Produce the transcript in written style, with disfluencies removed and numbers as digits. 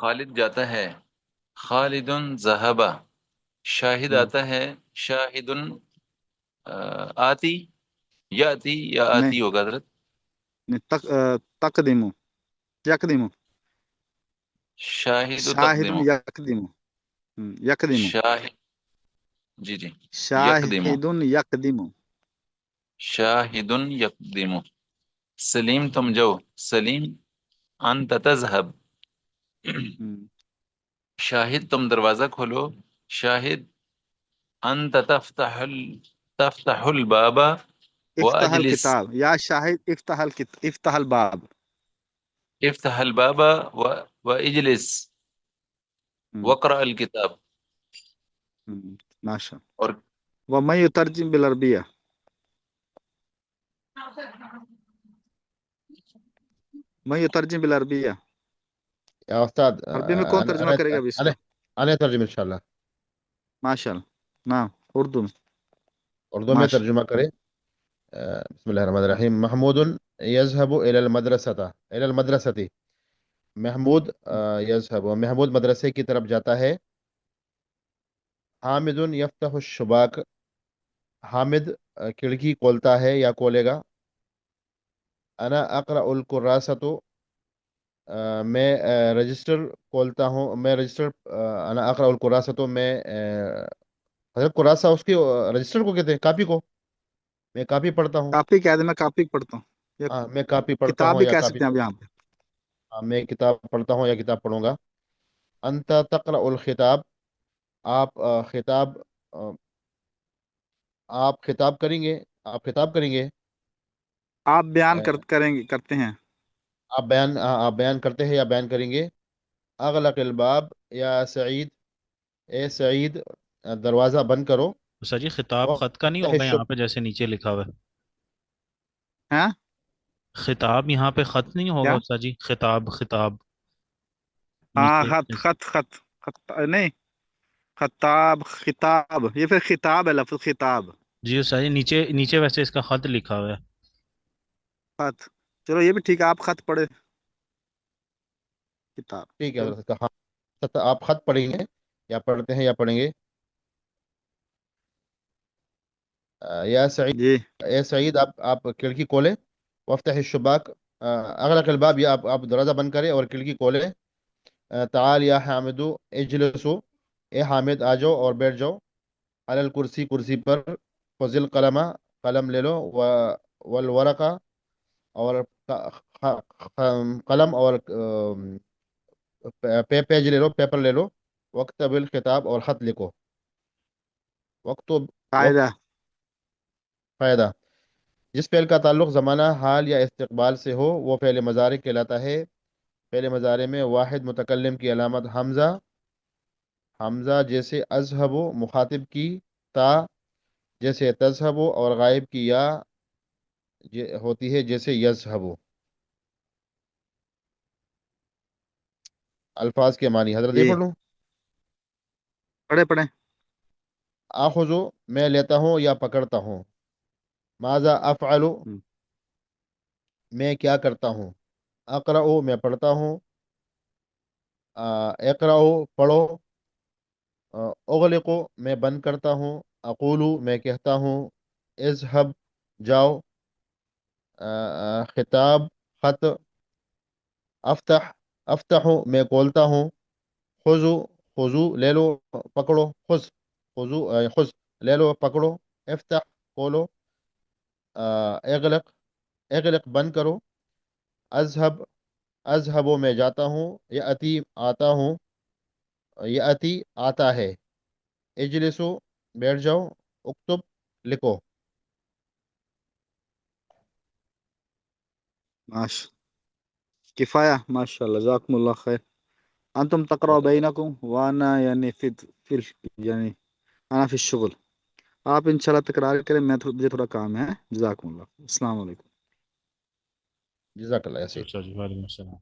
خالد جاتا ہے، خالد ذهب، شاہد ہم، آتا ہے، شاہد آتی، یاتی یا نہیں آتی ہوگا حضرت. نہیں، تقدم، یقدم، شاہد شاہد تقدیم، یقدم، یقدم، شاہد، جی جی، یقدم، شاہد یقدم. شاہد یقدم. سلیم تم جاؤ، سلیم انت تذهب. ہم، شاہد تم دروازہ کھولو، شاہد انت تفتح الباب افتح واجلس. الکتاب یا شاہد، افتح الباب. افتح الباب واجلس ہم، واقرأ الكتاب. ہم، ماشاء اللہ. اور ومن یترجم بالعربیہ، من یترجم بالعربیہ. يا أستاذ عربی میں کون ترجمہ أنا کرے گا ابھی اس کا؟ أنا أنا أترجم إن شاء الله. ماشاء اللہ. نعم، اردو میں. اردو میں ماشاء ترجمہ کرے. بسم الله الرحمن الرحيم. محمود يذهب إلى المدرسة، إلى المدرسة. محمود يذهب، محمود مدرسے کی طرف جاتا ہے. حامد يفتح الشباك، حامد کھڑکی کھولتا ہے یا کھولے گا. انا اقرأ القراصة، میں رجسٹر کھولتا ہوں، میں رجسٹر. انا اقرأ القراصة، میں حضرت قراصہ اس کی رجسٹر کو کہتے ہیں، کاپی کو. میں کاپی پڑھتا ہوں. کاپی کہہ دیں، میں کاپی پڑھتا ہوں، یا ہاں، میں کاپی پڑھتا کتاب ہوں بھی یا کہہ کاپی سکتے ہیں آپ پڑھتا یہاں پہ. ہوں. ہاں، میں کتاب پڑھتا ہوں یا کتاب پڑھوں گا. انت تقرأ الخطاب، آپ خطاب، آ، آپ خطاب کریں گے، آپ خطاب کریں گے. آپ بیان آ، کریں گے، کرتے ہیں. آپ بیان کرتے ہیں یا بیان کریں گے. اغلق الباب یا سعید، اے سعید دروازہ بند کرو. سر جی خطاب خط کا نہیں وافتح ہوگا یہاں الشب، پہ جیسے نیچے لکھا ہوا ہے؟ ہاں، خطاب یہاں پہ خط نہیں ہوگا کیا؟ استاد جی؟ خطاب، خطاب ہاں، نیچے. خط خط خط خط نہیں، خطاب، خطاب، یہ پھر خطاب ہے، لفظ خطاب. جی استاد جی، نیچے نیچے ویسے اس کا خط لکھا ہوا ہے. خط، چلو یہ بھی ٹھیک ہے، آپ خط پڑھے. کتاب، ٹھیک ہے چلو. حضرت. ہاں، آپ خط پڑھیں گے یا پڑھتے ہیں یا پڑھیں گے. یا سعید، جی. اے سعید آپ کھڑکی کھولیں. وافتح الشباک، اغلق الباب، یا آپ دروازہ بند کریں اور کھڑکی کھولیں. تعال یا حامد اجلسو، اے حامد آ جاؤ اور بیٹھ جاؤ. علی الکرسی، کرسی پر. خذ القلم، قلم لے لو. والورقہ، اور قلم اور پیج لے لو، پیپر لے لو. وقتب الخطاب، اور خط لکھو. وقت قاعدہ. فائدہ. جس فعل کا تعلق زمانہ، حال یا استقبال سے ہو وہ فعل مضارع کہلاتا ہے. فعل مضارع میں واحد متکلم کی علامت حمزہ، حمزہ جیسے اذهب مخاطب کی، تا جیسے تذهب، اور غائب کی یا ہوتی ہے جیسے یذهب. الفاظ کے معنی حضرت یہ جی، پڑھ لوں. پڑھے پڑھے. آخذ، میں لیتا ہوں یا پکڑتا ہوں. ماذا افعل، ہم، میں کیا کرتا ہوں. اقرأ، میں پڑھتا ہوں. اقرأ، پڑھو. اغلق، میں بند کرتا ہوں. اقول، میں کہتا ہوں. اذهب، جاؤ. خطاب، خط. افتح، افتح، میں کھولتا ہوں. خذو، خذو، لے لو، پکڑو. خذ، خذو، خذ، لے لو، پکڑو. افتح، کھولو. اغلق، اغلق، بند کرو. اذهب، اذهب، میں جاتا ہوں. یأتی، آتا ہوں. یأتی، آتا ہے. اجلسو، بیٹھ جاؤ. اکتب، لکھو. ماشاء کفایہ. ماشاء اللہ، جزاکم اللہ خیر. انتم تقرأ بینکم وانا یعنی یعنی انا فی الشغل. آپ انشاءاللہ تکرار کریں، مجھے تھوڑا کام ہے. جزاکم اللہ. السلام علیکم. جزاک اللہ. ایسے اچھا جی، وعلیکم السلام.